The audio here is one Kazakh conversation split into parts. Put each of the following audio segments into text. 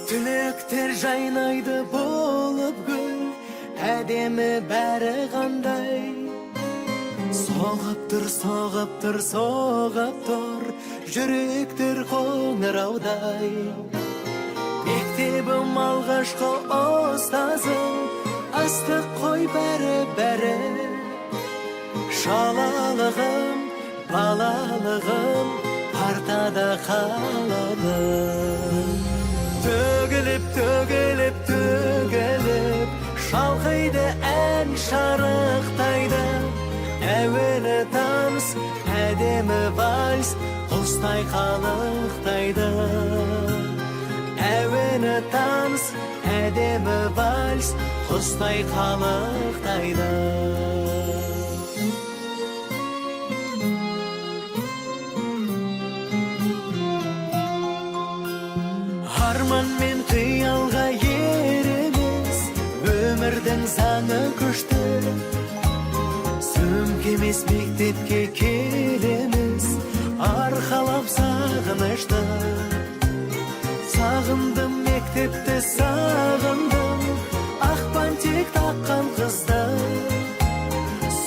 Түлектер жайнайды болып гүл, әдемі бәрі қандай. Соғып тұр, соғып тұр, соғып тұр, жүректер қоңыраудай. Мектебім алғашқы ұстазым, астық қой бәрі. Шалалығым, балалығым, партада қалады. Төгіліп, төгіліп, төгіліп, шалқайды ән шарықтайды. Әуелі таныс, әдемі вальс, құстай қалықтайды. Әуелі таныс, әдемі вальс, құстай қалықтайды. Арман мен қиялға ереміз, өмірдің заңы күшті. Сөмкемес мектепке келеміз, арқалап сағынышты. Сағындым мектепті, сағындым ақпан тек таққан қызды.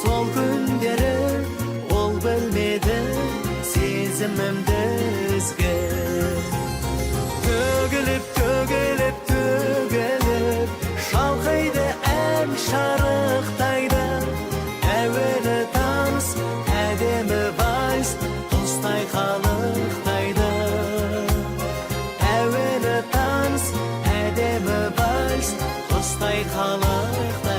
Сол күндері ол білмеді сезімімді ізгі. Төгіліп, төгіліп, төгіліп, шалқайды ән шарықтайды. Әуелі таныс, әдемі вальс, құстай қалықтайды. Әуелі таныс, әдемі вальс, құстай қалықтайды.